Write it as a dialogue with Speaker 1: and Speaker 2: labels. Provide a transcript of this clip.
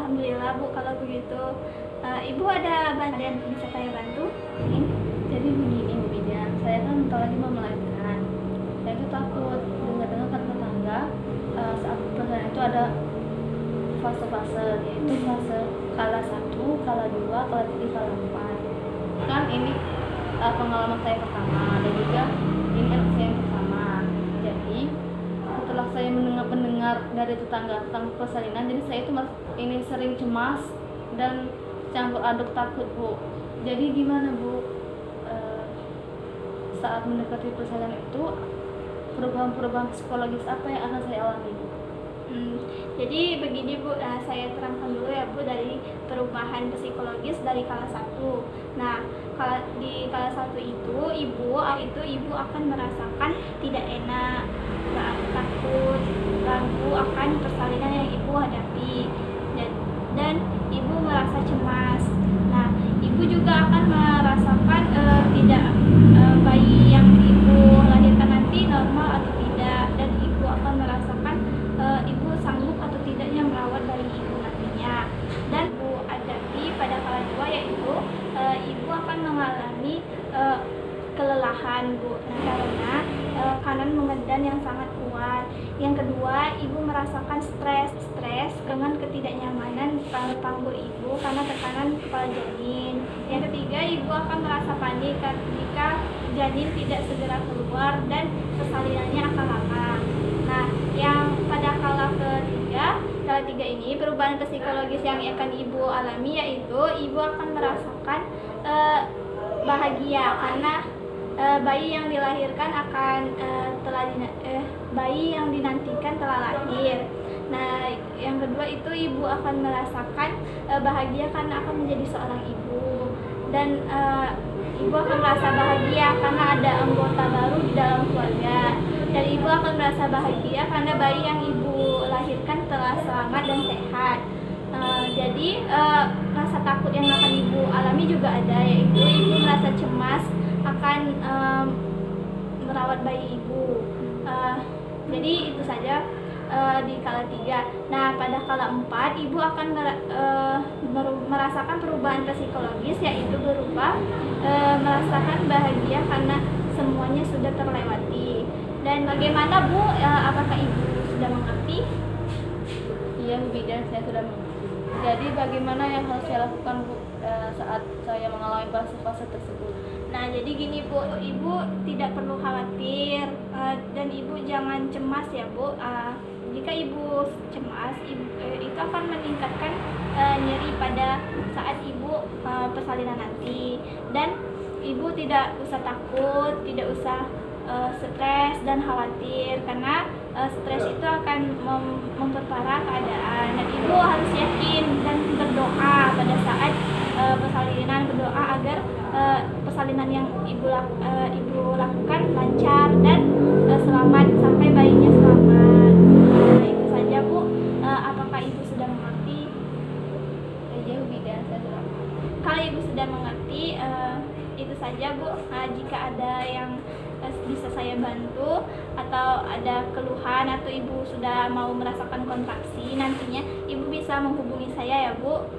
Speaker 1: Alhamdulillah Bu kalau begitu. Ibu ada bantuan yang bisa saya bantu?
Speaker 2: Jadi begini Bu Ida, saya kan bentar lagi mau melahirkan. Saya itu takut dengar-dengar kata tetangga saat persalinan itu ada fase-fase, yaitu fase kala 1, kala 2, kala 3, kala 4. Kan ini pengalaman saya pertama dan juga ini anak saya yang pertama. Jadi setelah saya mendengar dari tetangga tentang persalinan, jadi saya itu ini sering cemas dan campur aduk takut Bu. Jadi gimana Bu, saat mendekati persalinan itu perubahan-perubahan psikologis apa yang akan saya alami?
Speaker 1: Jadi begini Bu, saya terangkan dulu ya Bu dari perubahan psikologis dari kala 1. Nah, di kala 1 itu ibu akan merasakan tidak enak, takut, ragu akan persalinan yang ibu hadapi, dan ibu merasa cemas. Nah, ibu juga akan merasakan tidak bayi yang ibu lahirkan nanti normal atau tidak, dan ibu akan merasakan ibu sanggup atau tidaknya merawat bayi ibu nantinya. Dan ibu hadapi pada kala 2 yaitu ibu akan mengalami kelelahan Bu, karena kanan mengedan yang sangat kuat. Yang kedua, ibu merasakan stres dengan ketidaknyamanan panggul ibu karena tekanan kepala janin. Yang ketiga, ibu akan merasa panik jika janin tidak segera keluar dan persalinannya akan lama. Nah, yang pada kala ketiga ini perubahan psikologis yang akan ibu alami yaitu ibu akan merasakan bahagia karena bayi yang dilahirkan akan bayi yang dinantikan telah lahir. Nah, yang kedua itu ibu akan merasakan bahagia karena akan menjadi seorang ibu, dan ibu akan merasa bahagia karena ada anggota baru di dalam keluarga, dan ibu akan merasa bahagia karena bayi yang ibu lahirkan telah selamat dan sehat. Jadi rasa takut yang akan ibu alami juga ada, yaitu ibu merasa cemas akan merawat bayi ibu. Jadi itu saja di kala 3. Nah, pada kala 4 ibu akan merasakan perubahan psikologis, yaitu berupa merasakan bahagia karena semuanya sudah terlewati. Dan bagaimana Bu, apakah ibu sudah mengerti?
Speaker 2: Iya Bu Ida, saya sudah mengerti. Jadi bagaimana yang harus saya lakukan Bu saat saya mengalami fase-fase tersebut?
Speaker 1: Nah, jadi gini Bu, ibu tidak perlu khawatir dan ibu jangan cemas ya Bu. Jika ibu cemas, itu akan meningkatkan nyeri pada saat ibu persalinan nanti. Dan ibu tidak usah takut, tidak usah stres dan khawatir, karena stres itu akan memperparah keadaan. Dan ibu harus yakin dan berdoa pada saat persalinan, berdoa agar persalinan yang ibu lakukan lancar dan selamat sampai bayinya selamat. Nah, itu saja Bu. Apakah ibu sudah mengerti?
Speaker 2: Iya Bu Ida, saya sudah mengerti.
Speaker 1: Kalau ibu sudah mengerti, itu saja Bu. Jika ada yang bisa saya bantu atau ada keluhan atau ibu sudah mau merasakan kontraksi nantinya, ibu bisa menghubungi saya ya Bu.